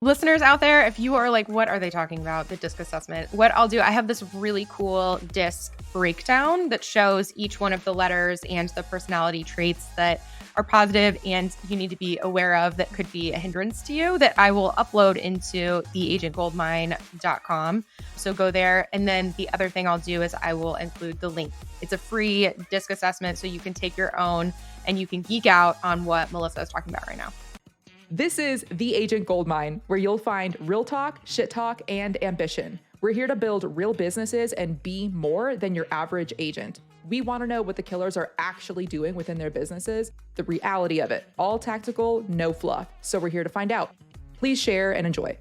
Listeners out there, if you are like, what are they talking about? The DISC assessment. What I'll do, I have this really cool DISC breakdown that shows each one of the letters and the personality traits that are positive and you need to be aware of that could be a hindrance to you that I will upload into theagentgoldmine.com. So go there. And then the other thing I'll do is I will include the link. It's a free DISC assessment so you can take your own and you can geek out on what Melissa is talking about right now. This is The Agent Goldmine, where you'll find real talk, shit talk, and ambition. We're here to build real businesses and be more than your average agent. We want to know what the killers are actually doing within their businesses, the reality of it. All tactical, no fluff. So we're here to find out. Please share and enjoy.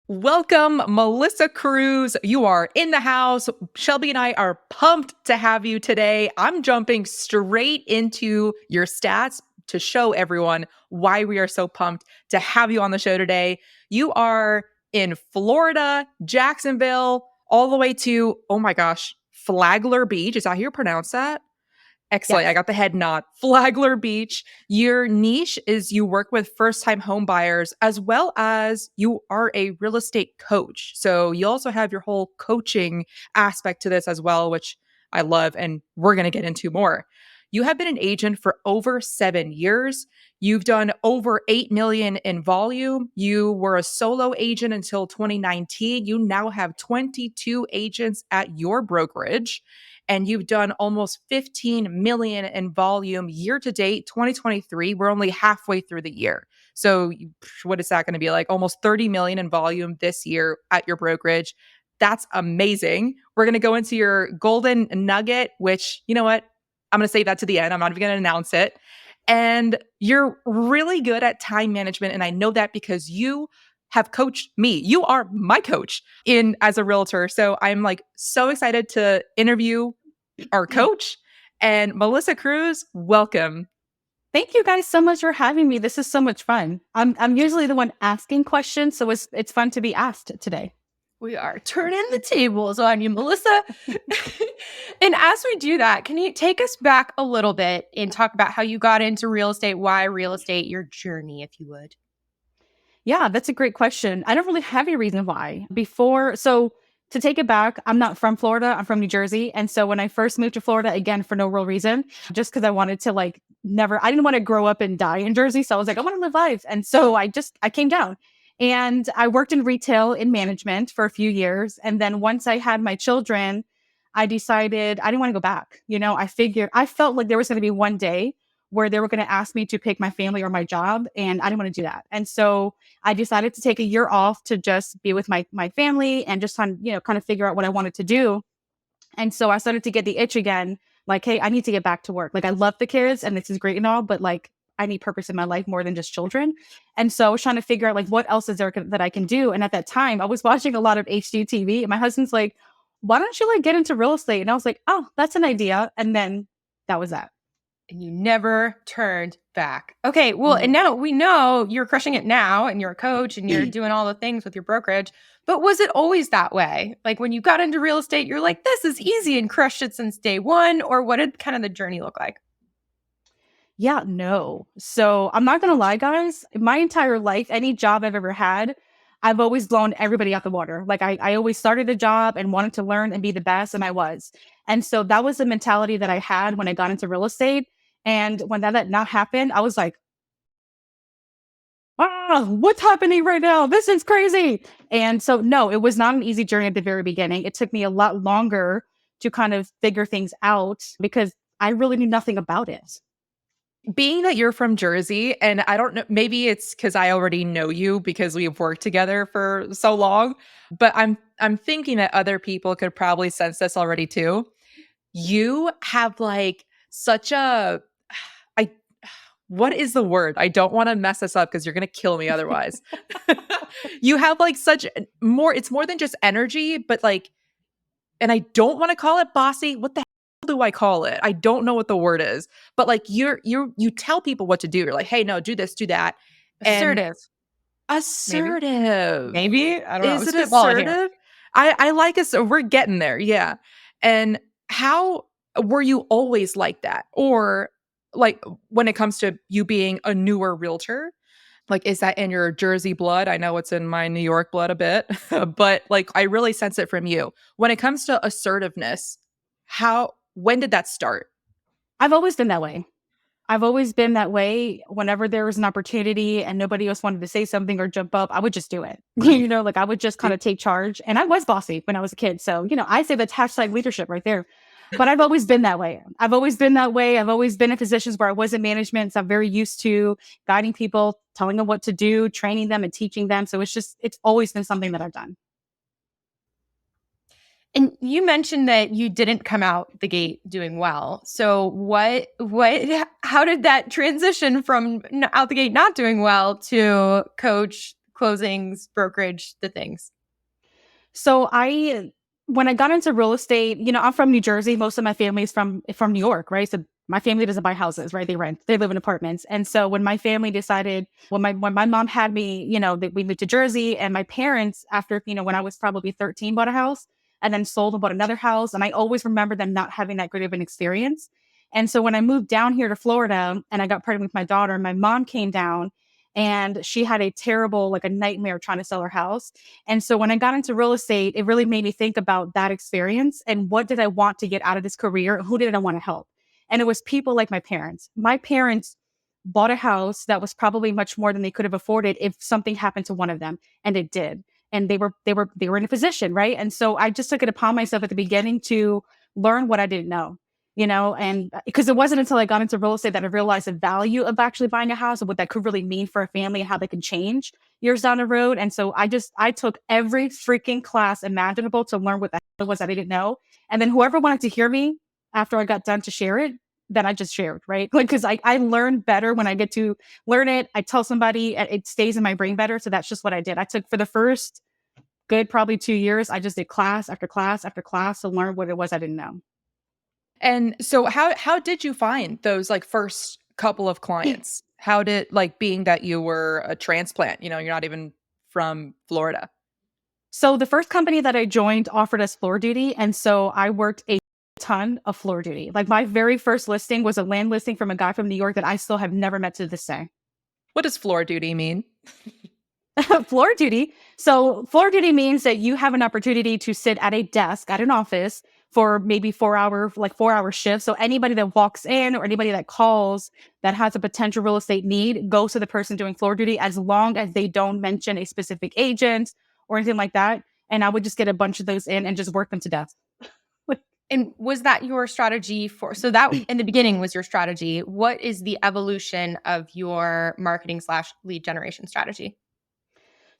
Welcome, Melissa Cruz. You are in the house. Shelby and I are pumped to have you today. I'm jumping straight into your stats to show everyone why we are so pumped to have you on the show today. You are in Florida, Jacksonville, all the way to, oh my gosh, Flagler Beach. Is that how you pronounce that? Excellent. Yes. I got the head nod. Flagler Beach. Your niche is you work with first-time home buyers as well as you are a real estate coach. So you also have your whole coaching aspect to this as well, which I love, and we're going to get into more. You have been an agent for over 7 years. You've done over 8 million in volume. You were a solo agent until 2019. You now have 22 agents at your brokerage, and you've done almost 15 million in volume year to date, 2023. We're only halfway through the year. So what is that going to be like? Almost 30 million in volume this year at your brokerage. That's amazing. We're going to go into your golden nugget, which, you know what? I'm going to save that to the end. I'm not even going to announce it. And you're really good at time management. And I know that because you have coached me. You are my coach as a realtor. So I'm like so excited to interview our coach. And Melissa Cruz, welcome. Thank you guys so much for having me. This is so much fun. I'm usually the one asking questions, so it's fun to be asked today. We are turning the tables on you, Melissa. And as we do that, can you take us back a little bit and talk about how you got into real estate, why real estate, your journey, if you would? Yeah, that's a great question. I don't really have a reason why. So to take it back, I'm not from Florida. I'm from New Jersey. And so when I first moved to Florida, again, for no real reason, just because I wanted to I didn't want to grow up and die in Jersey. So I was like, I want to live life. And so I came down. And I worked in retail in management for a few years. And then once I had my children, I decided I didn't want to go back. I felt like there was going to be one day where they were going to ask me to pick my family or my job. And I didn't want to do that. And so I decided to take a year off to just be with my family and just kind of figure out what I wanted to do. And so I started to get the itch again. Like, hey, I need to get back to work. Like, I love the kids and this is great and all, but I need purpose in my life more than just children. And so I was trying to figure out what else is there that I can do. And at that time I was watching a lot of HGTV and my husband's like, why don't you get into real estate? And I was like, oh, that's an idea. And then that was that. And you never turned back. Okay. Well, and now we know you're crushing it now and you're a coach and you're doing all the things with your brokerage, but was it always that way? Like when you got into real estate, you're like, this is easy and crushed it since day one, or what did kind of the journey look like? Yeah, no. So I'm not going to lie, guys. My entire life, any job I've ever had, I've always blown everybody out the water. Like I always started a job and wanted to learn and be the best. And I was. And so that was the mentality that I had when I got into real estate. And when that not happened, I was like, what's happening right now? This is crazy. And so, no, it was not an easy journey at the very beginning. It took me a lot longer to kind of figure things out because I really knew nothing about it. Being that you're from Jersey, and I don't know, maybe it's because I already know you because we've worked together for so long, but I'm thinking that other people could probably sense this already too. You have such a, what is the word? I don't want to mess this up because you're going to kill me otherwise. You have it's more than just energy, but and I don't want to call it bossy. What the do I call it? I don't know what the word is, but you tell people what to do. You're like, hey, no, do this, do that. Assertive. Maybe. I don't know. Is it assertive? I like it. So we're getting there. Yeah. And how were you always like that? Or when it comes to you being a newer realtor, Like, is that in your Jersey blood? I know it's in my New York blood a bit, but like, I really sense it from you. When it comes to assertiveness, when did that start? I've always been that way. I've always been that way. Whenever there was an opportunity and nobody else wanted to say something or jump up, I would just do it. Like I would just kind of take charge. And I was bossy when I was a kid. So, I say that's hashtag leadership right there. But I've always been that way. I've always been that way. I've always been in positions where I was in management. So I'm very used to guiding people, telling them what to do, training them and teaching them. So it's always been something that I've done. And you mentioned that you didn't come out the gate doing well. So how did that transition from out the gate not doing well to coach, closings, brokerage, the things? So when I got into real estate, I'm from New Jersey. Most of my family is from New York, right? So my family doesn't buy houses, right? They live in apartments. And so when my family decided, when my mom had me, that we moved to Jersey, and my parents, after, when I was probably 13, bought a house and then sold and bought another house. And I always remember them not having that great of an experience. And so when I moved down here to Florida and I got pregnant with my daughter, my mom came down and she had a terrible, like a nightmare trying to sell her house. And so when I got into real estate, it really made me think about that experience and what did I want to get out of this career? Who did I want to help? And it was people like my parents. My parents bought a house that was probably much more than they could have afforded if something happened to one of them, and it did. And they were in a position, right? And so I just took it upon myself at the beginning to learn what I didn't know, and because it wasn't until I got into real estate that I realized the value of actually buying a house and what that could really mean for a family and how they can change years down the road. And so I took every freaking class imaginable to learn what the hell it was that I didn't know. And then whoever wanted to hear me after I got done to share it, then I just shared, right? Like, because I learn better when I get to learn it. I tell somebody, it stays in my brain better. So that's just what I did. I took for the first good, probably 2 years, I just did class after class after class to learn what it was I didn't know. And so how did you find those like first couple of clients? How did, like, being that you were a transplant, you're not even from Florida? So the first company that I joined offered us floor duty. And so I worked a ton of floor duty. Like my very first listing was a land listing from a guy from New York that I still have never met to this day. What does floor duty mean? Floor duty. So floor duty means that you have an opportunity to sit at a desk at an office for maybe 4 hour shifts. So anybody that walks in or anybody that calls that has a potential real estate need goes to the person doing floor duty, as long as they don't mention a specific agent or anything like that. And I would just get a bunch of those in and just work them to death. And was that your strategy so that in the beginning was your strategy? What is the evolution of your marketing / lead generation strategy?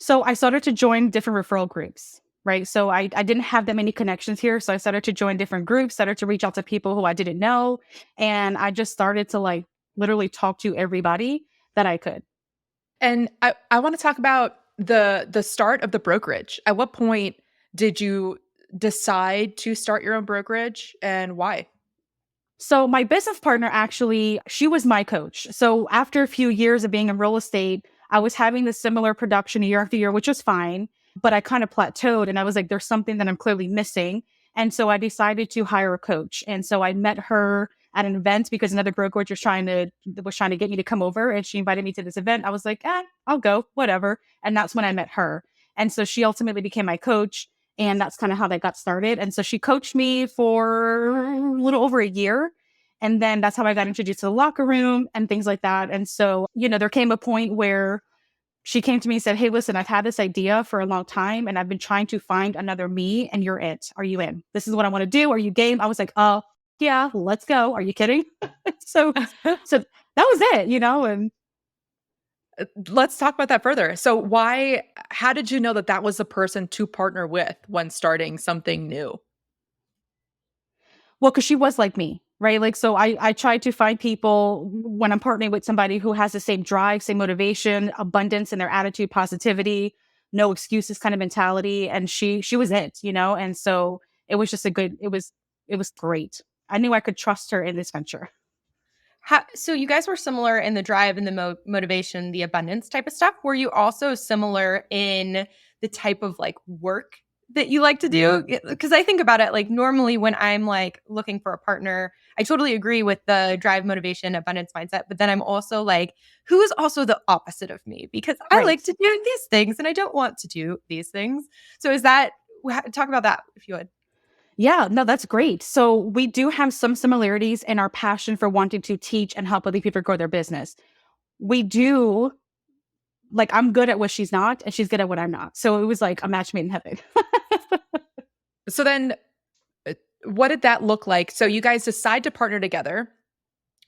So I started to join different referral groups, right? So I didn't have that many connections here. So I started to join different groups, started to reach out to people who I didn't know. And I just started to like literally talk to everybody that I could. And I want to talk about the start of the brokerage. At what point did you decide to start your own brokerage, and why? So my business partner, actually, she was my coach. So after a few years of being in real estate, I was having this similar production year after year, which was fine, but I kind of plateaued and I was like, there's something that I'm clearly missing. And so I decided to hire a coach. And so I met her at an event because another brokerage was trying to get me to come over, and she invited me to this event. I was like, I'll go, whatever. And that's when I met her. And so she ultimately became my coach. And that's kind of how that got started. And so she coached me for a little over a year. And then that's how I got introduced to the locker room and things like that. And so, there came a point where she came to me and said, hey, listen, I've had this idea for a long time and I've been trying to find another me, and you're it. Are you in? This is what I want to do. Are you game? I was like, oh, yeah, let's go. Are you kidding? so that was it, and let's talk about that further. So how did you know that that was the person to partner with when starting something new? well, because she was like me, right? Like, so I try to find people when I'm partnering with somebody who has the same drive, same motivation, abundance in their attitude, positivity, no excuses kind of mentality. And she was it, and so it was just it was great. I knew I could trust her in this venture. So you guys were similar in the drive and the motivation, the abundance type of stuff. Were you also similar in the type of like work that you like to do? Because I think about it, like normally when I'm like looking for a partner, I totally agree with the drive, motivation, abundance mindset. But then I'm also like, who is also the opposite of me? Because I Right. like to do these things and I don't want to do these things. So is that, talk about that if you would. Yeah, no, that's great. So we do have some similarities in our passion for wanting to teach and help other people grow their business. We do, like, I'm good at what she's not, and she's good at what I'm not. So it was like a match made in heaven. So then what did that look like? So you guys decide to partner together.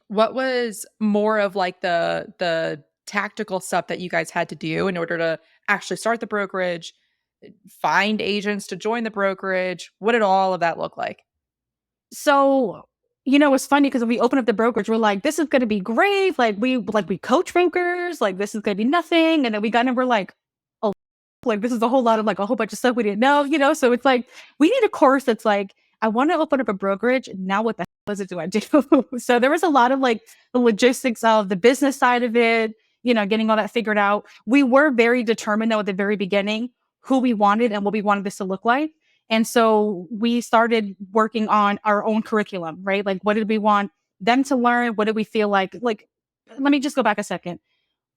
What was more of like the tactical stuff that you guys had to do in order to actually start the brokerage, find agents to join the brokerage? What did all of that look like? So, it's funny because when we open up the brokerage, we're like, this is going to be great. Like we coach brokers, like this is going to be nothing. And then we got in and we're like, oh, like this is a whole lot of like a whole bunch of stuff we didn't know. So it's like, we need a course that's like, I want to open up a brokerage. Now what the hell is it do I do? So there was a lot of like the logistics of the business side of it, getting all that figured out. We were very determined though at the very beginning who we wanted and what we wanted this to look like. And so we started working on our own curriculum, right? Like, what did we want them to learn? What did we feel like? Like, let me just go back a second.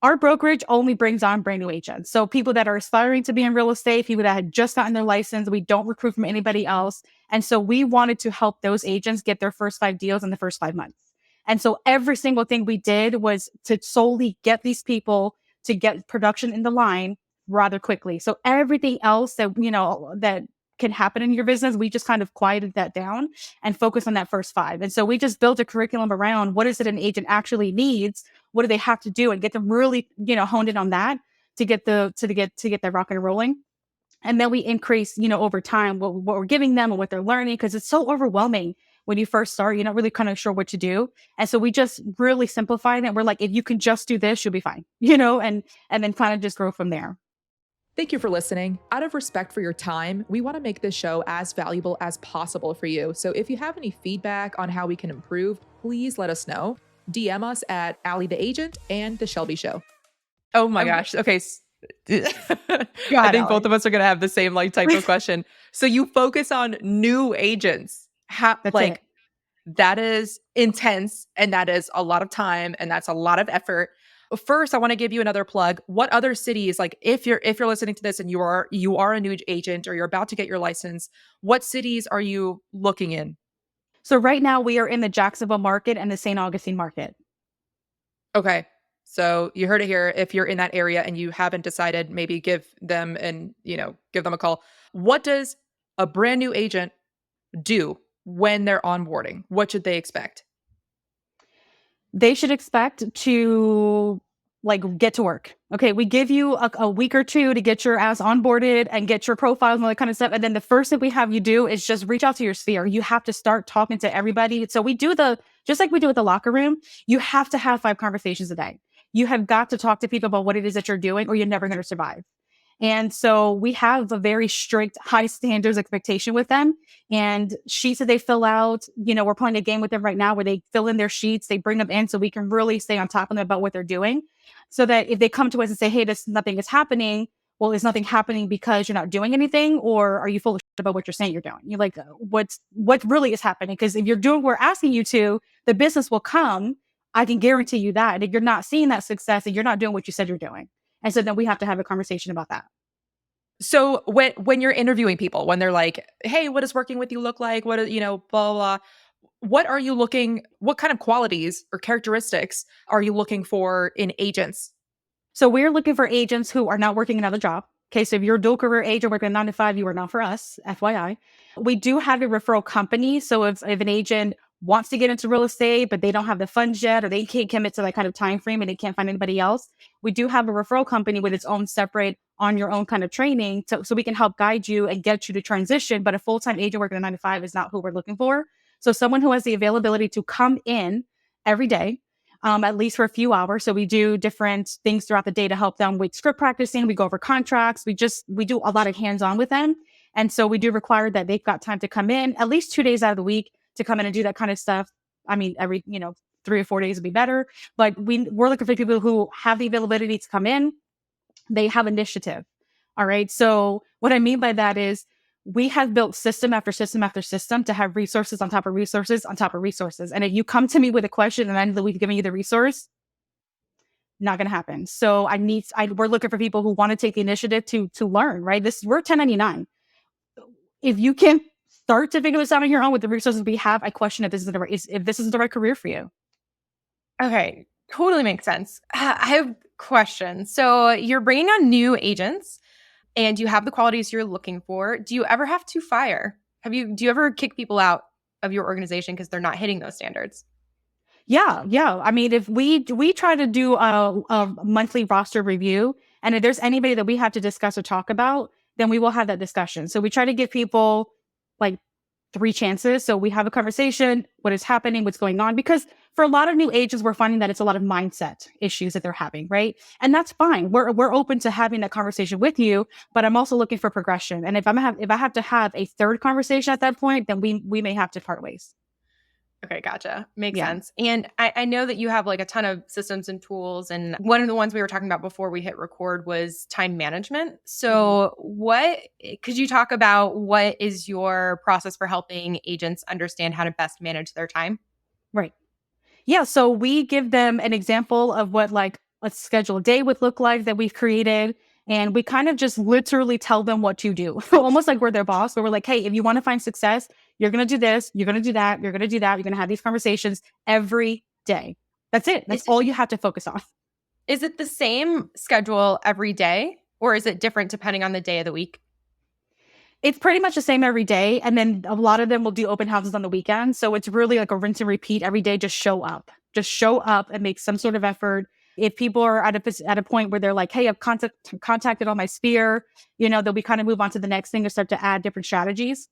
Our brokerage only brings on brand new agents. So people that are aspiring to be in real estate, people that had just gotten their license, we don't recruit from anybody else. And so we wanted to help those agents get their first 5 deals in the first 5 months. And so every single thing we did was to solely get these people to get production in the line rather quickly. So everything else that can happen in your business, we just kind of quieted that down and focus on that first 5. And so we just built a curriculum around what is it an agent actually needs, what do they have to do, and get them really, honed in on that to get that rocking and rolling. And then we increase, over time what we're giving them and what they're learning, because it's so overwhelming when you first start. You're not really kind of sure what to do. And so we just really simplified it. We're like, if you can just do this, you'll be fine, and then kind of just grow from there. Thank you for listening. Out of respect for your time, we want to make this show as valuable as possible for you. So if you have any feedback on how we can improve, please let us know. DM us at Allie the Agent and The Shelby Show. Oh my gosh. Okay. I think both of us are going to have the same like type of question. So you focus on new agents. That is intense, and that is a lot of time, and that's a lot of effort. First, I want to give you another plug. What other cities, like if you're listening to this and you are a new agent or you're about to get your license, what cities are you looking in? So right now we are in the Jacksonville market and the St. Augustine market. Okay. So you heard it here. If you're in that area and you haven't decided, maybe give them a call. What does a brand new agent do when they're onboarding? What should they expect? They should expect to get to work. Okay. We give you a week or 2 to get your ass onboarded and get your profiles and all that kind of stuff. And then the first thing we have you do is just reach out to your sphere. You have to start talking to everybody. So we do just like we do with the locker room, you have to have 5 conversations a day. You have got to talk to people about what it is that you're doing, or you're never going to survive. And so we have a very strict, high standards expectation with them, and sheets that they fill out. We're playing a game with them right now where they fill in their sheets, they bring them in so we can really stay on top of them about what they're doing. So that if they come to us and say, hey, nothing is happening. Well, is nothing happening because you're not doing anything, or are you full of shit about what you're saying you're doing? You're like, what really is happening? Because if you're doing what we're asking you to, the business will come. I can guarantee you that. And if you're not seeing that success and you're not doing what you said you're doing. And so then we have to have a conversation about that. So when you're interviewing people, when they're like, hey, what does working with you look like? What, blah, blah, blah. What kind of qualities or characteristics are you looking for in agents? So we're looking for agents who are not working another job. Okay, so if you're a dual career agent working 9 to 5, you are not for us, FYI. We do have a referral company. So if an agent wants to get into real estate, but they don't have the funds yet, or they can't commit to that kind of time frame and they can't find anybody else, we do have a referral company with its own separate on your own kind of training so we can help guide you and get you to transition. But a full-time agent working 9 to 5 is not who we're looking for. So someone who has the availability to come in every day, at least for a few hours. So we do different things throughout the day to help them with script practicing. We go over contracts. We do a lot of hands-on with them. And so we do require that they've got time to come in at least 2 days out of the week to come in and do that kind of stuff. I mean, every, 3 or 4 days would be better. But we're looking for people who have the availability to come in. They have initiative. All right. So what I mean by that is we have built system after system after system to have resources on top of resources on top of resources. And if you come to me with a question and I'm the week giving you the resource, not going to happen. So we're looking for people who want to take the initiative to learn, right? We're 1099. If you can start to figure this out on your own with the resources we have, I question if this is the right career for you. Okay, totally makes sense. I have questions. So you're bringing on new agents and you have the qualities you're looking for. Do you ever have to fire? Do you ever kick people out of your organization because they're not hitting those standards? Yeah, yeah. I mean, if we try to do a monthly roster review, and if there's anybody that we have to discuss or talk about, then we will have that discussion. So we try to give people like 3 chances. So we have a conversation, what is happening, what's going on, because for a lot of new agents, we're finding that it's a lot of mindset issues that they're having, right? And that's fine. We're open to having that conversation with you, but I'm also looking for progression. And if I have to have a third conversation at that point, then we may have to part ways. Okay, gotcha. Makes Yeah. sense. And I know that you have like a ton of systems and tools. And one of the ones we were talking about before we hit record was time management. So, could you talk about what is your process for helping agents understand how to best manage their time? Right. Yeah, so we give them an example of what like a scheduled day would look like that we've created. And we kind of just literally tell them what to do, almost like we're their boss. But we're like, hey, if you want to find success, you're going to do this, you're going to do that, you're going to do that. You're going to have these conversations every day. That's it. That's Is, all you have to focus on. is it the same schedule every day or is it different depending on the day of the week? It's pretty much the same every day. And then a lot of them will do open houses on the weekend. So it's really like a rinse and repeat every day. Just show up. Just show up and make some sort of effort. If people are at a point where they're like, hey, I've contacted all my sphere, then we kind of move on to the next thing to start to add different strategies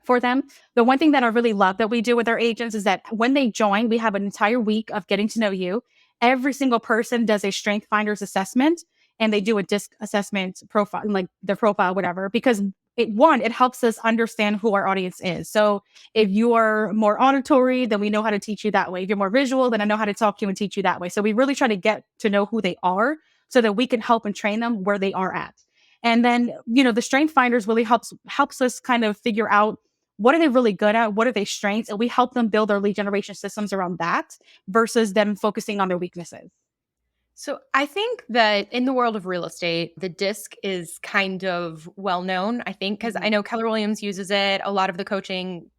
for them. The one thing that I really love that we do with our agents is that when they join, we have an entire week of getting to know you. Every single person does a strength finders assessment and they do a disc assessment profile, like their profile, whatever, because it helps us understand who our audience is. So if you are more auditory, then we know how to teach you that way. If you're more visual, then I know how to talk to you and teach you that way. So we really try to get to know who they are so that we can help and train them where they are at. And then, the strength finders really helps us kind of figure out what are they really good at? What are their strengths? And we help them build their lead generation systems around that versus them focusing on their weaknesses. So I think that in the world of real estate, the disc is kind of well known, I think, because I know Keller Williams uses it. A lot of the coaching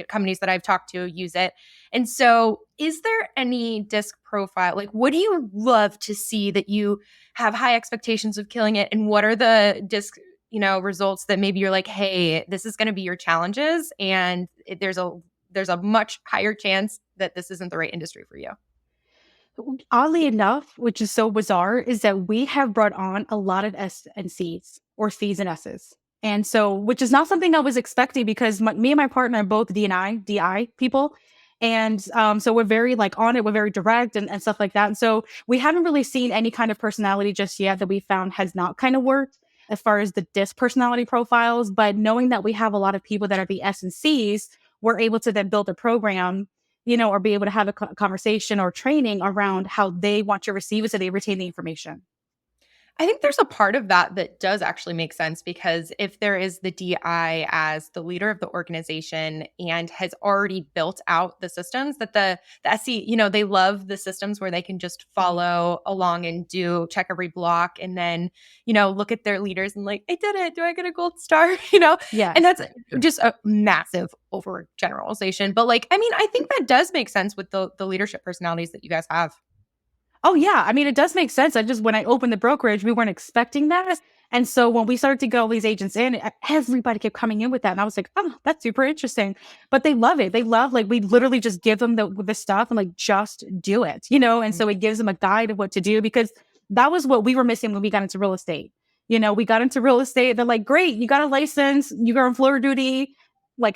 companies that I've talked to use it. And so is there any disc profile? Like, what do you love to see that you have high expectations of killing it? And what are the disc, results that maybe you're like, hey, this is going to be your challenges. And there's a much higher chance that this isn't the right industry for you. Oddly enough, which is so bizarre, is that we have brought on a lot of S and C's or C's and S's. And so, which is not something I was expecting because me and my partner are both DI people. And so we're very like on it, we're very direct and stuff like that. And so we haven't really seen any kind of personality just yet that we found has not kind of worked as far as the DISC personality profiles. But knowing that we have a lot of people that are the S and C's, we're able to then build a program or be able to have a conversation or training around how they want to receive it so they retain the information. I think there's a part of that does actually make sense because if there is the DI as the leader of the organization and has already built out the systems that the SC, they love the systems where they can just follow along and check every block and then, look at their leaders and like, I did it. Do I get a gold star? Yeah. And that's just a massive overgeneralization. But I think that does make sense with the leadership personalities that you guys have. Oh, yeah. I mean, it does make sense. When I opened the brokerage, we weren't expecting that. And so when we started to get all these agents in, everybody kept coming in with that. And I was like, oh, that's super interesting. But they love it. They love, we literally just give them the stuff and just do it, And so it gives them a guide of what to do because that was what we were missing when we got into real estate. We got into real estate. They're like, great, you got a license. You got on floor duty.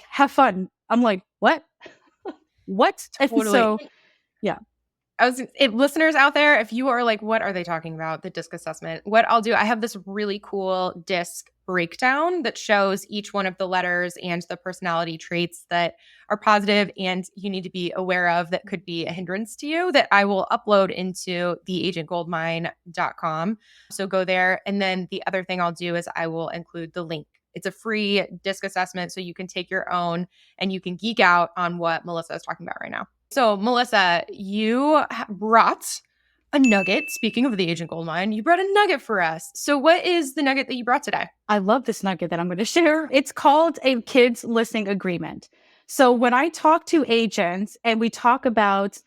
Have fun. I'm like, what? What? Totally. So, yeah. If listeners out there, if you are like, what are they talking about? The DISC assessment. What I'll do, I have this really cool DISC breakdown that shows each one of the letters and the personality traits that are positive and you need to be aware of that could be a hindrance to you that I will upload into theagentgoldmine.com. So go there. And then the other thing I'll do is I will include the link It's a free DISC assessment, so you can take your own and you can geek out on what Melissa is talking about right now. So Melissa, you brought a nugget. Speaking of the Agent Goldmine, you brought a nugget for us. So what is the nugget that you brought today? I love this nugget that I'm going to share. It's called a kids listing agreement. So when I talk to agents and we talk about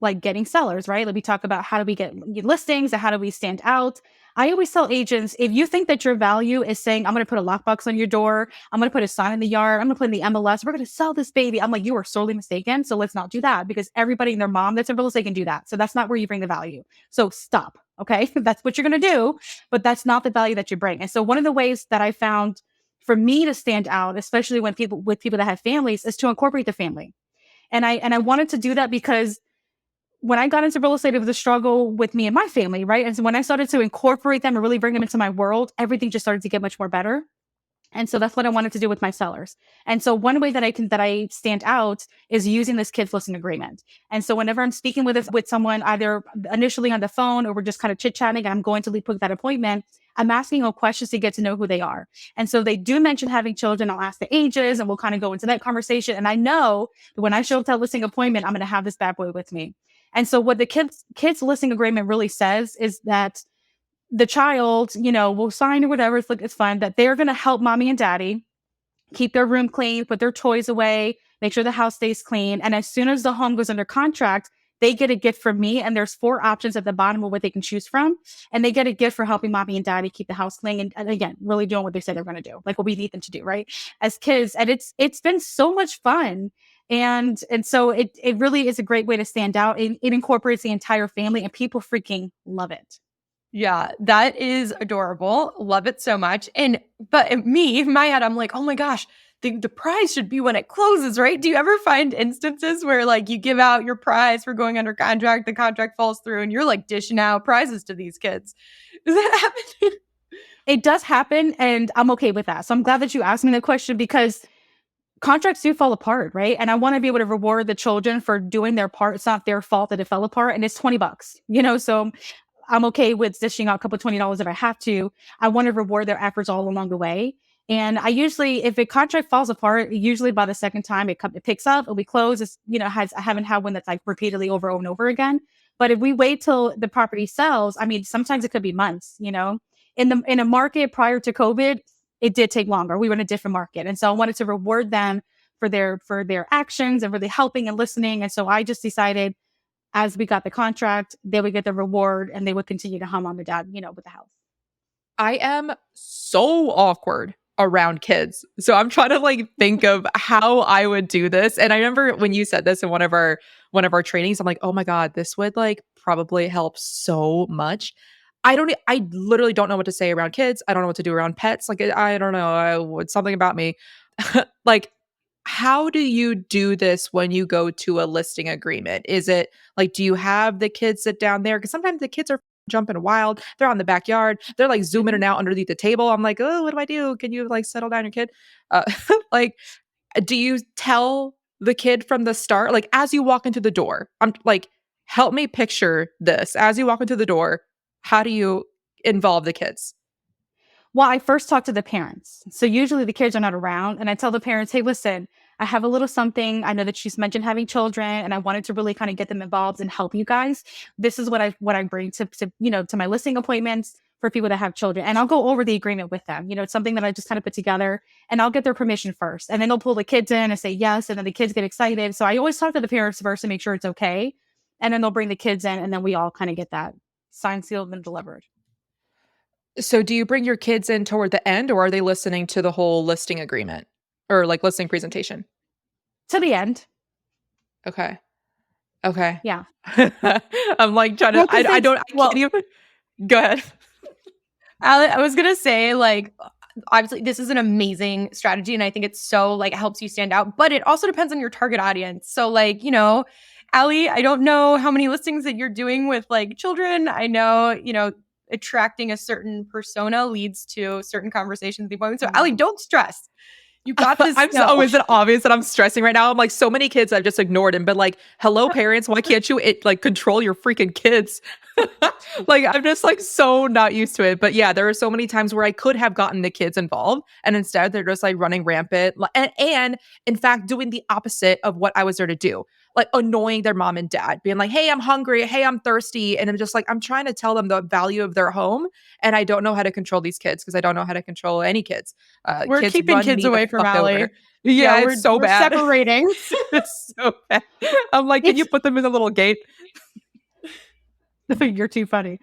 like getting sellers, right? Like we talk about how do we get listings and how do we stand out. I always tell agents, if you think that your value is saying, I'm going to put a lockbox on your door, I'm going to put a sign in the yard, I'm going to put in the MLS, we're going to sell this baby. I'm like, you are sorely mistaken. So let's not do that, because everybody and their mom that's in real estate can do that. So that's not where you bring the value. So stop. Okay. That's what you're going to do, but that's not the value that you bring. And so one of the ways that I found for me to stand out, especially when people that have families, is to incorporate the family. And I wanted to do that because when I got into real estate, it was a struggle with me and my family, right? And so when I started to incorporate them and really bring them into my world, everything just started to get much more better. And so that's what I wanted to do with my sellers. And so one way that I stand out is using this kids listing agreement. And so whenever I'm speaking with someone, either initially on the phone or we're just kind of chit-chatting, and I'm going to book that appointment, I'm asking them questions to get to know who they are. And so they do mention having children. I'll ask the ages and we'll kind of go into that conversation. And I know that when I show up to that listing appointment, I'm going to have this bad boy with me. And so what the kids listing agreement really says is that the child, will sign or whatever. It's fine, that they're going to help mommy and daddy keep their room clean, put their toys away, make sure the house stays clean. And as soon as the home goes under contract, they get a gift from me. And there's 4 options at the bottom of what they can choose from. And they get a gift for helping mommy and daddy keep the house clean. And again, really doing what they said they're going to do, like what we need them to do, right? As kids. And it's been so much fun. And so it really is a great way to stand out. It incorporates the entire family and people freaking love it. Yeah, that is adorable. Love it so much. But in my head, I'm like, oh my gosh, the prize should be when it closes, right? Do you ever find instances where like you give out your prize for going under contract, the contract falls through, and you're like dishing out prizes to these kids? Does that happen? It does happen, and I'm okay with that. So I'm glad that you asked me that question, because contracts do fall apart, right? And I want to be able to reward the children for doing their part. It's not their fault that it fell apart, and it's $20, so I'm okay with dishing out a couple of $20 if I have to. I want to reward their efforts all along the way. And I usually, if a contract falls apart, usually by the second time it picks up and we close, I haven't had one that's like repeatedly over and over again. But if we wait till the property sells, I mean, sometimes it could be months, in a market prior to COVID, it did take longer. We were in a different market. And so I wanted to reward them for their actions and really helping and listening. And so I just decided, as we got the contract, they would get the reward and they would continue to hum on the dad, with the house. I am so awkward around kids. So I'm trying to think of how I would do this. And I remember when you said this in one of our trainings, I'm like, oh my God, this would probably help so much. I literally don't know what to say around kids. I don't know what to do around pets. I don't know. It's something about me. How do you do this when you go to a listing agreement? Is it do you have the kids sit down there? Because sometimes the kids are jumping wild. They're on the backyard. They're zooming in and out underneath the table. I'm like, oh, what do I do? Can you settle down your kid? Do you tell the kid from the start? As you walk into the door, I'm help me picture this. As you walk into the door, how do you involve the kids? Well, I first talk to the parents. So usually the kids are not around. And I tell the parents, hey, listen, I have a little something. I know that she's mentioned having children and I wanted to really kind of get them involved and help you guys. This is what I bring to my listing appointments for people that have children. And I'll go over the agreement with them. It's something that I just kind of put together, and I'll get their permission first. And then they'll pull the kids in and say yes. And then the kids get excited. So I always talk to the parents first to make sure it's okay. And then they'll bring the kids in and then we all kind of get that signed, sealed, and delivered. So do you bring your kids in toward the end, or are they listening to the whole listing agreement or listing presentation? To the end. Okay. Yeah. I'm trying to, I can't even, go ahead. I was going to say obviously this is an amazing strategy and I think it's so it helps you stand out, but it also depends on your target audience. So Allie, I don't know how many listings that you're doing with children. I know, attracting a certain persona leads to certain conversations at the appointment. So Allie, don't stress. You got this. Is it obvious that I'm stressing right now? I'm so many kids I've just ignored and been hello parents, why can't you control your freaking kids? Like, I'm just like so not used to it. But yeah, there are so many times where I could have gotten the kids involved, and instead they're just like running rampant and in fact doing the opposite of what I was there to do, like annoying their mom and dad, being like, hey, I'm hungry, hey, I'm thirsty. And I'm just like, I'm trying to tell them the value of their home, and I don't know how to control these kids because I don't know how to control any kids. We're Kids keeping run kids me the away from fuck Allie. over. Yeah, we're, it's so we're bad. separating. It's so bad. I'm like, can you put them in a little gate? You're too funny.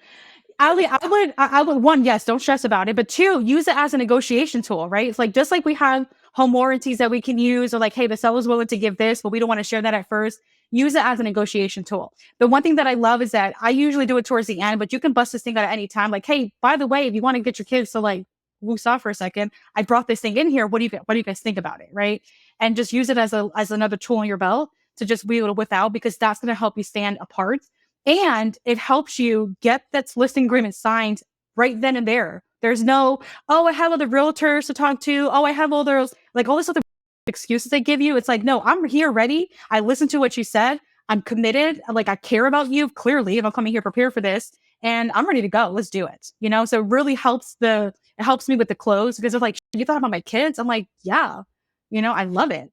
Ali, I would one, yes, don't stress about it. But two, use it as a negotiation tool, right? It's like, just like we have home warranties that we can use, or like, hey, the seller's willing to give this, but we don't want to share that at first. Use it as a negotiation tool. The one thing that I love is that I usually do it towards the end, but you can bust this thing out at any time. Like, hey, by the way, if you want to get your kids to like woos off for a second, I brought this thing in here. What do you guys think about it? Right. And just use it as another tool in your belt to just be able to whip out, because that's going to help you stand apart. And it helps you get that listing agreement signed right then and there. There's no, oh, I have other realtors to talk to. Oh, I have all those, like all this other excuses they give you. It's like, no, I'm here ready. I listened to what you said. I'm committed. Like, I care about you clearly, and I'm coming here prepared for this, and I'm ready to go. Let's do it. So it really helps it helps me with the close, because it's like, you thought about my kids? I'm like, yeah, I love it.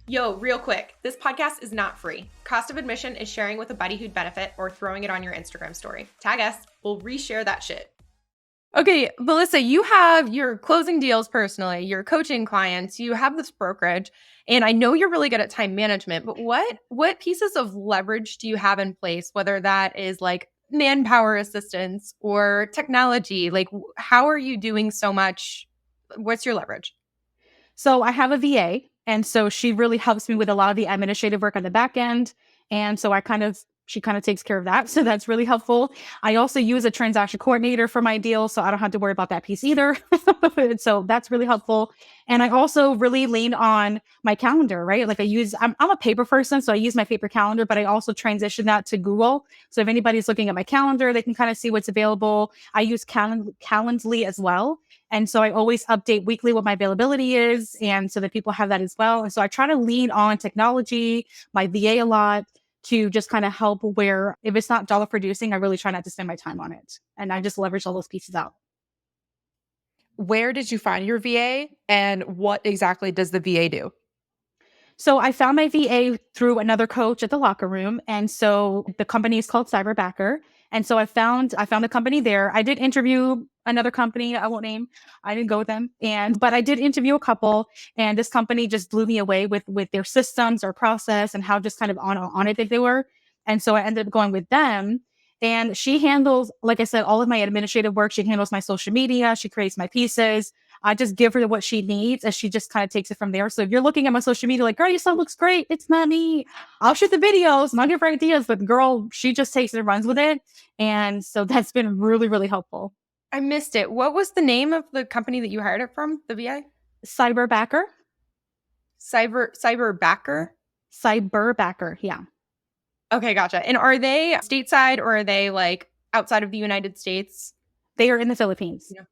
Yo, real quick, this podcast is not free. Cost of admission is sharing with a buddy who'd benefit or throwing it on your Instagram story. Tag us, we'll reshare that shit. Okay, Melissa, you have your closing deals personally, your coaching clients, you have this brokerage, and I know you're really good at time management, but what pieces of leverage do you have in place, whether that is like manpower assistance or technology? Like, how are you doing so much? What's your leverage? So I have a VA. And so she really helps me with a lot of the administrative work on the back end. And so she kind of takes care of that. So that's really helpful. I also use a transaction coordinator for my deals, so I don't have to worry about that piece either. So that's really helpful. And I also really lean on my calendar, right? Like I'm a paper person, so I use my paper calendar, but I also transition that to Google. So if anybody's looking at my calendar, they can kind of see what's available. I use Calendly as well. And so I always update weekly what my availability is, and so that people have that as well. And so I try to lean on technology, my VA a lot, to just kind of help where if it's not dollar producing, I really try not to spend my time on it. And I just leverage all those pieces out. Where did you find your VA, and what exactly does the VA do? So I found my VA through another coach at the locker room. And so the company is called Cyberbacker. And so I found the company there. I did interview another company I won't name. I didn't go with them. But I did interview a couple, and this company just blew me away with their systems or process and how just kind of on it they were. And so I ended up going with them. And she handles, like I said, all of my administrative work. She handles my social media. She creates my pieces. I just give her what she needs, and she just kind of takes it from there. So if you're looking at my social media like, girl, your son looks great, it's not me. I'll shoot the videos and I'll give her ideas, but girl, she just takes it and runs with it. And so that's been really, really helpful. I missed it. What was the name of the company that you hired it from, the VA? Cyberbacker. Cyberbacker? Cyberbacker, yeah. Okay, gotcha. And are they stateside, or are they like outside of the United States? They are in the Philippines. Yeah.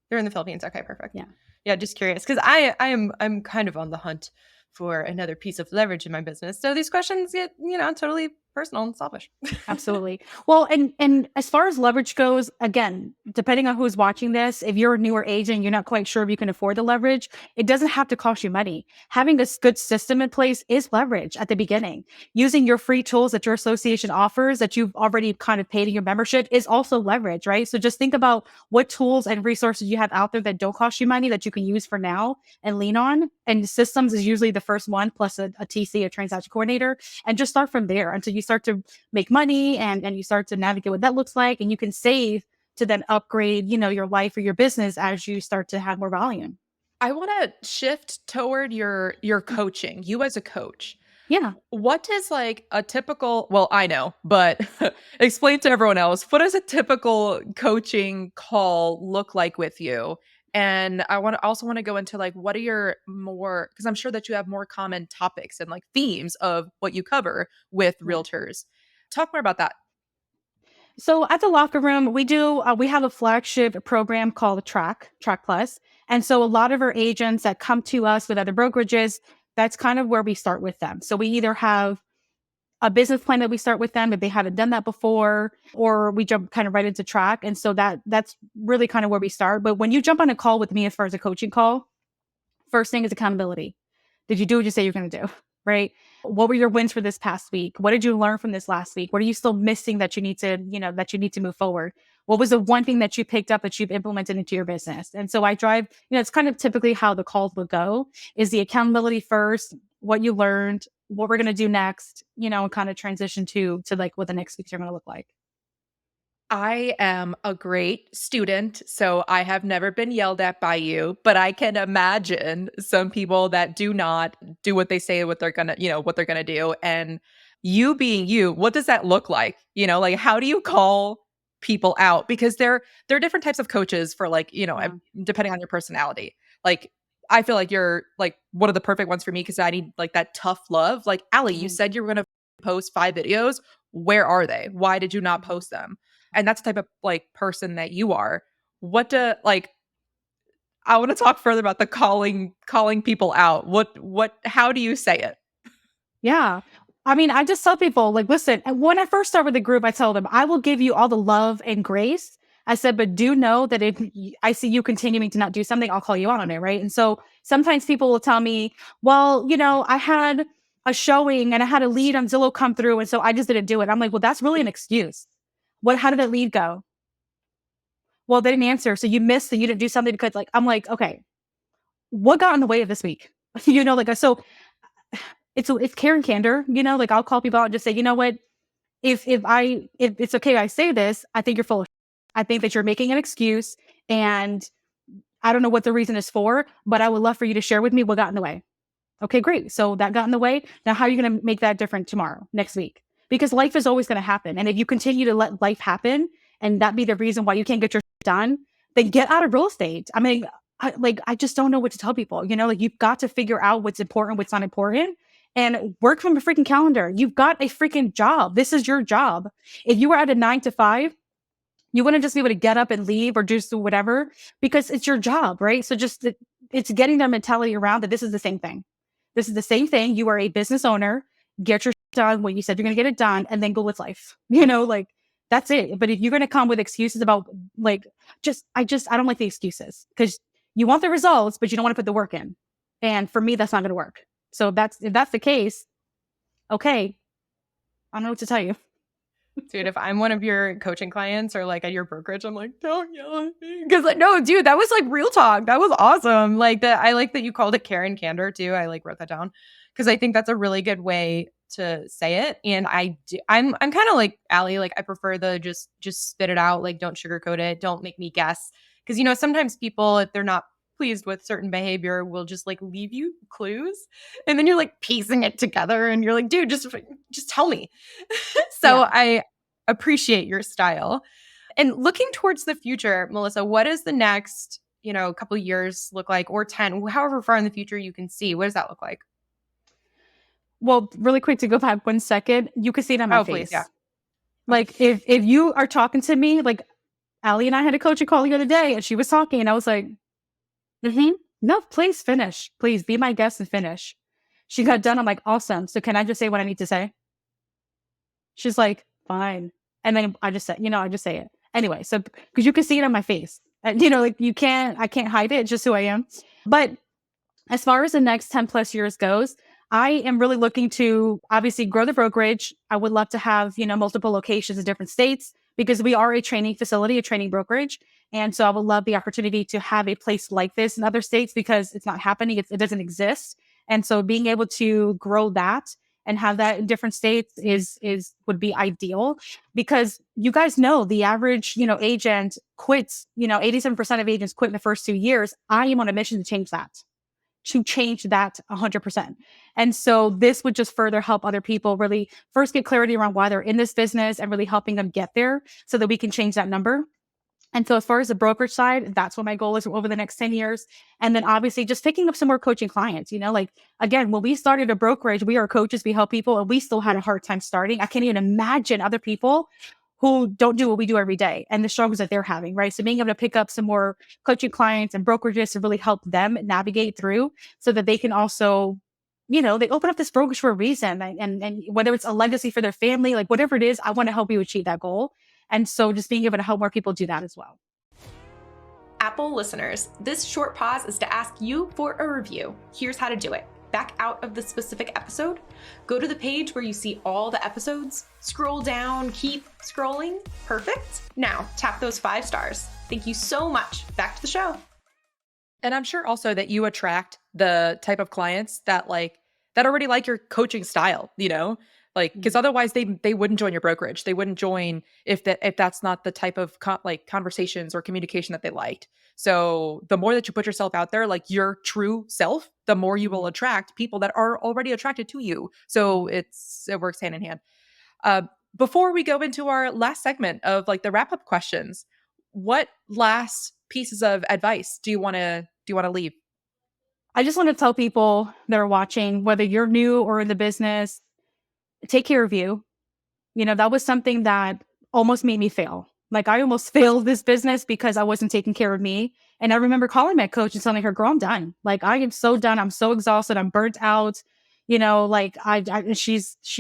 They're in the Philippines. Okay, perfect. Yeah. Yeah, just curious, because I'm kind of on the hunt for another piece of leverage in my business. So these questions get, totally personal and selfish. Absolutely. Well, and as far as leverage goes, again, depending on who's watching this, if you're a newer agent, you're not quite sure if you can afford the leverage, it doesn't have to cost you money. Having a good system in place is leverage at the beginning. Using your free tools that your association offers that you've already kind of paid in your membership is also leverage, right? So just think about what tools and resources you have out there that don't cost you money that you can use for now and lean on. And systems is usually the first one, plus a TC, a transaction coordinator, and just start from there until you start to make money and you start to navigate what that looks like, and you can save to then upgrade, your life or your business as you start to have more volume. I want to shift toward your coaching, you as a coach. Yeah. What is like a typical, well, I know, but explain to everyone else, what does a typical coaching call look like with you? And I also want to go into like, what are your more, because I'm sure that you have more common topics and like themes of what you cover with realtors. Talk more about that. So at the locker room, we have a flagship program called Track Plus. And so a lot of our agents that come to us with other brokerages, that's kind of where we start with them. So we either have a business plan that we start with them if they haven't done that before, or we jump kind of right into track. And so that's really kind of where we start. But when you jump on a call with me as far as a coaching call, first thing is accountability. Did you do what you say you're going to do? Right? What were your wins for this past week? What did you learn from this last week? What are you still missing that you need to, that you need to move forward? What was the one thing that you picked up that you've implemented into your business? And so I drive, it's kind of typically how the calls would go, is the accountability first, what you learned, what we're going to do next, and kind of transition to like what the next weeks are going to look like. I am a great student, so I have never been yelled at by you, but I can imagine some people that do not do what they say what they're gonna, what they're gonna do. And you being you, what does that look like? Like how do you call people out? Because there are different types of coaches for like, depending on your personality. Like I feel like you're like one of the perfect ones for me because I need like that tough love. Like Allie, you said you were gonna post 5 videos. Where are they? Why did you not post them? And that's the type of like person that you are. I want to talk further about the calling people out. How do you say it? Yeah. I mean, I just tell people like, listen, when I first start with the group, I tell them, I will give you all the love and grace. I said, but do know that if I see you continuing to not do something, I'll call you out on it. Right. And so sometimes people will tell me, well, I had a showing and I had a lead on Zillow come through. And so I just didn't do it. I'm like, well, that's really an excuse. How did that lead go? Well, they didn't answer. So you missed that you didn't do something because I'm like, okay, what got in the way of this week? So it's care and candor, I'll call people out and just say, you know what? If it's okay, I say this, I think you're full of shit. I think that you're making an excuse and I don't know what the reason is for, but I would love for you to share with me what got in the way. Okay, great. So that got in the way. Now, how are you going to make that different tomorrow, next week? Because life is always going to happen. And if you continue to let life happen and that be the reason why you can't get your done, then get out of real estate. I mean, I just don't know what to tell people, you've got to figure out what's important, what's not important, and work from a freaking calendar. You've got a freaking job. This is your job. If you were at a 9 to 5, you wouldn't just be able to get up and leave or just do whatever because it's your job, right? So it's getting their mentality around that this is the same thing. This is the same thing. You are a business owner. Get your done when you said you're going to get it done and then go with life. That's it. But if you're going to come with excuses about I don't like the excuses because you want the results, but you don't want to put the work in. And for me, that's not going to work. So if that's the case, okay, I don't know what to tell you. Dude, if I'm one of your coaching clients or like at your brokerage, I'm like, don't yell at me. Because no, dude, that was like real talk. That was awesome. Like that, I like that you called it care and candor too. I like wrote that down because I think that's a really good way to say it. And I'm kind of like Allie, like I prefer the just spit it out. Like don't sugarcoat it. Don't make me guess. Because sometimes people, if they're not pleased with certain behavior, will just like leave you clues. And then you're like piecing it together and you're like, dude, just tell me. So yeah. I appreciate your style. And looking towards the future, Melissa, what does the next, couple of years look like, or 10, however far in the future you can see? What does that look like? Well, really quick to go back 1 second, you can see it on my face. Please, yeah. Like if you are talking to me, like Allie and I had a coaching call the other day and she was talking and I was like, no, please finish. Please be my guest and finish. She got done. I'm like, awesome. So can I just say what I need to say? She's like, fine. And then I just said, I just say it. Anyway, so because you can see it on my face. And, I can't hide it. It's just who I am. But as far as the next 10 plus years goes, I am really looking to obviously grow the brokerage. I would love to have, multiple locations in different states because we are a training facility, a training brokerage. And so I would love the opportunity to have a place like this in other states because it's not happening. It doesn't exist. And so being able to grow that and have that in different states would be ideal because you guys know the average, agent quits, 87% of agents quit in the first 2 years. I am on a mission to change that 100%. And so this would just further help other people really first get clarity around why they're in this business and really helping them get there so that we can change that number. And so as far as the brokerage side, that's what my goal is over the next 10 years. And then obviously just picking up some more coaching clients, again, when we started a brokerage, we are coaches, we help people, and we still had a hard time starting. I can't even imagine other people who don't do what we do every day and the struggles that they're having, right? So being able to pick up some more coaching clients and brokerages to really help them navigate through so that they can also, they open up this brokerage for a reason. And whether it's a legacy for their family, like whatever it is, I want to help you achieve that goal. And so just being able to help more people do that as well. Apple listeners, this short pause is to ask you for a review. Here's how to do it. Back out of the specific episode, go to the page where you see all the episodes, scroll down, keep scrolling. Perfect. Now tap those 5 stars. Thank you so much. Back to the show. And I'm sure also that you attract the type of clients that already like your coaching style, because otherwise they wouldn't join your brokerage. They wouldn't join if that's not the type of conversations or communication that they liked. So the more that you put yourself out there, like your true self, the more you will attract people that are already attracted to you. So it works hand in hand. Before we go into our last segment of like the wrap up questions, what last pieces of advice do you want to leave? I just want to tell people that are watching, whether you're new or in the business, take care of you. That was something that almost made me fail. Like I almost failed this business because I wasn't taking care of me. And I remember calling my coach and telling her, girl, I'm done. Like I am so done. I'm so exhausted. I'm burnt out. She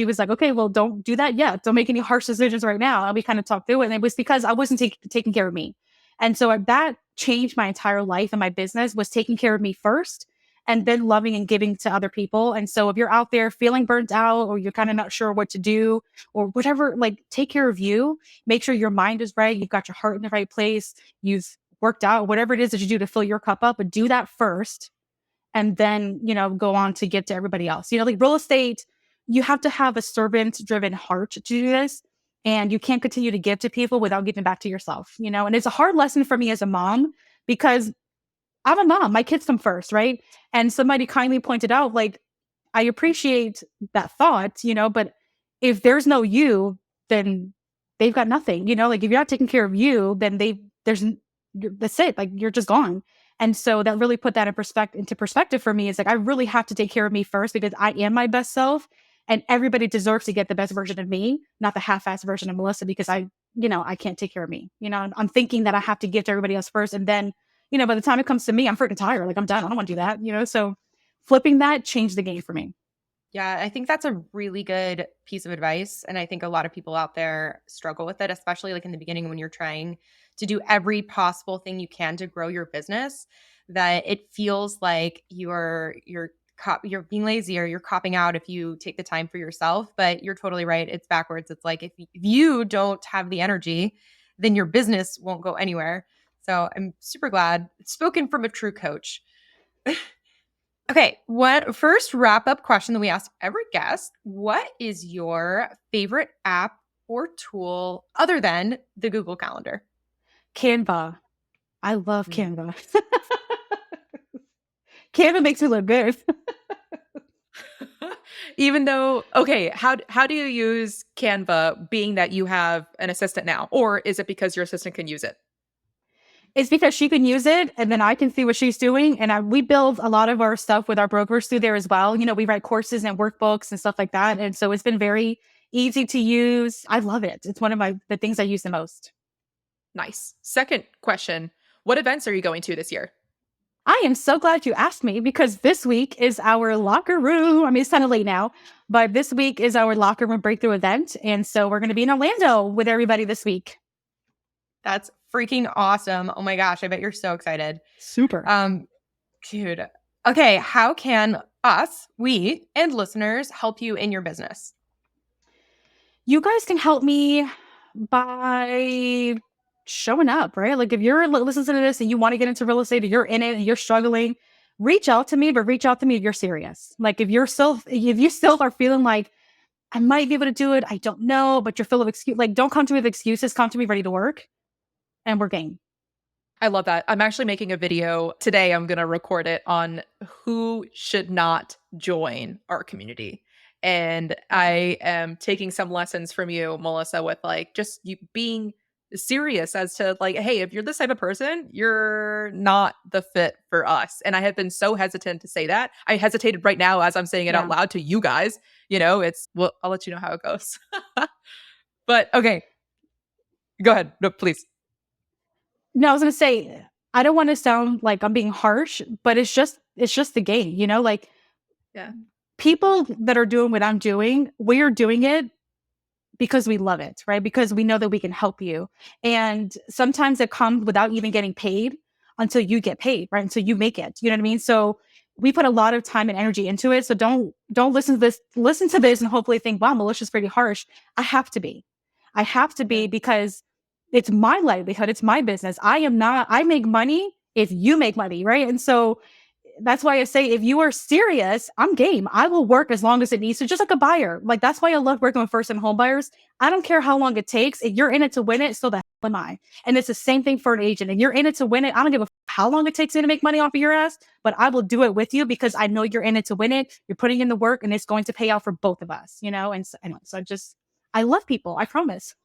was like, okay, well, don't do that yet. Don't make any harsh decisions right now. And we kind of talked through it. And it was because I wasn't taking care of me. And so that changed my entire life and my business, was taking care of me first and then loving and giving to other people. And so if you're out there feeling burnt out or you're kind of not sure what to do or whatever, like take care of you, make sure your mind is right. You've got your heart in the right place. You've worked out, whatever it is that you do to fill your cup up, but do that first. And then, go on to get to everybody else. Like real estate, you have to have a servant driven heart to do this. And you can't continue to give to people without giving back to yourself, and it's a hard lesson for me as a mom because I'm a mom. My kids come first, right? And somebody kindly pointed out, like, I appreciate that thought, but if there's no you, then they've got nothing, like if you're not taking care of you, then that's it. Like you're just gone. And so that really put that into perspective for me. It's like, I really have to take care of me first because I am my best self. And everybody deserves to get the best version of me, not the half-assed version of Melissa, because I can't take care of me. I'm thinking that I have to give to everybody else first. And then, by the time it comes to me, I'm freaking tired. Like I'm done. I don't want to do that, so flipping that changed the game for me. Yeah, I think that's a really good piece of advice. And I think a lot of people out there struggle with it, especially like in the beginning when you're trying to do every possible thing you can to grow your business, that it feels like you're being lazy or you're copping out if you take the time for yourself. But you're totally right. It's backwards. It's like if you don't have the energy, then your business won't go anywhere. So I'm super glad. Spoken from a true coach. Okay, first wrap up question that we ask every guest: what is your favorite app or tool other than the Google Calendar? Canva. I love Canva. Canva makes me look good. Even though, okay, how do you use Canva being that you have an assistant now? Or is it because your assistant can use it? It's because she can use it and then I can see what she's doing. And we build a lot of our stuff with our brokers through there as well. We write courses and workbooks and stuff like that. And so it's been very easy to use. I love it. It's one of the things I use the most. Nice. Second question, what events are you going to this year? I am so glad you asked me because this week is our locker room. I mean, it's kind of late now, but this week is our locker room breakthrough event. And so we're going to be in Orlando with everybody this week. That's freaking awesome. Oh my gosh. I bet you're so excited. Super. Dude. Okay. How can we and listeners help you in your business? You guys can help me by showing up, right? Like if you're listening to this and you want to get into real estate or you're in it and you're struggling, reach out to me, but reach out to me if you're serious. Like if you still are feeling like I might be able to do it, I don't know, but you're full of excuses. Like don't come to me with excuses, come to me ready to work and we're game. I love that. I'm actually making a video today. I'm going to record it on who should not join our community. And I am taking some lessons from you, Melissa, with like just you being serious as to like, hey, if you're this type of person, you're not the fit for us. And I have been so hesitant to say that. I hesitated right now as I'm saying it out loud to you guys. Well, I'll let you know how it goes. But okay, go ahead. No, please. No, I was going to say, I don't want to sound like I'm being harsh, but it's just the game, like people that are doing what I'm doing, we are doing it because we love it, right? Because we know that we can help you. And sometimes it comes without even getting paid until you get paid, right? Until you make it. You know what I mean? So we put a lot of time and energy into it. So don't listen to this. Listen to this and hopefully think, wow, Melicia's pretty harsh. I have to be because it's my livelihood. It's my business. I make money if you make money, right? And so that's why I say, if you are serious, I'm game. I will work as long as it needs to, just like a buyer. Like, that's why I love working with first-time home buyers. I don't care how long it takes. If you're in it to win it, so the hell am I. And it's the same thing for an agent. If you're in it to win it, I don't give a how long it takes me to make money off of your ass, but I will do it with you because I know you're in it to win it. You're putting in the work and it's going to pay out for both of us, you know? And so, I love people. I promise.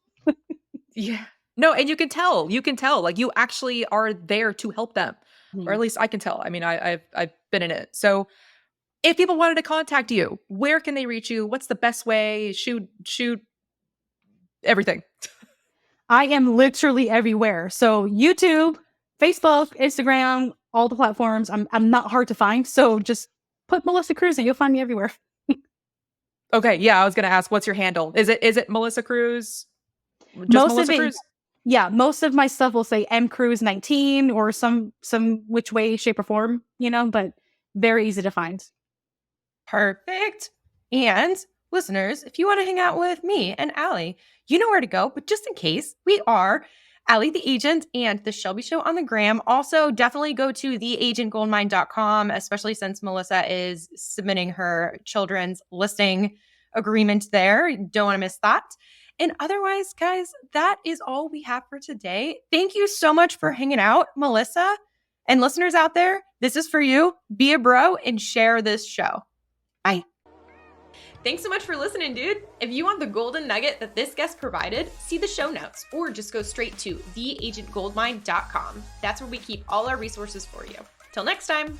Yeah. No, and you can tell like you actually are there to help them. Or at least I can tell. I mean, I've been in it. So if people wanted to contact you, where can they reach you? What's the best way? Shoot everything. I am literally everywhere. So YouTube, Facebook, Instagram, all the platforms. I'm not hard to find. So just put Melissa Cruz and you'll find me everywhere. Okay. Yeah. I was going to ask, what's your handle? Is it Melissa Cruz? Just Melissa Cruz? Yeah, most of my stuff will say mcruz19 or some which way, shape, or form, you know, but very easy to find. Perfect. And listeners, if you want to hang out with me and Allie, you know where to go. But just in case, we are Allie the Agent and The Shelby Show on the gram. Also, definitely go to theagentgoldmine.com, especially since Melissa is submitting her children's listing agreement there. Don't want to miss that. And otherwise, guys, that is all we have for today. Thank you so much for hanging out, Melissa. And listeners out there, this is for you. Be a bro and share this show. Bye. Thanks so much for listening, dude. If you want the golden nugget that this guest provided, see the show notes or just go straight to theagentgoldmine.com. That's where we keep all our resources for you. Till next time.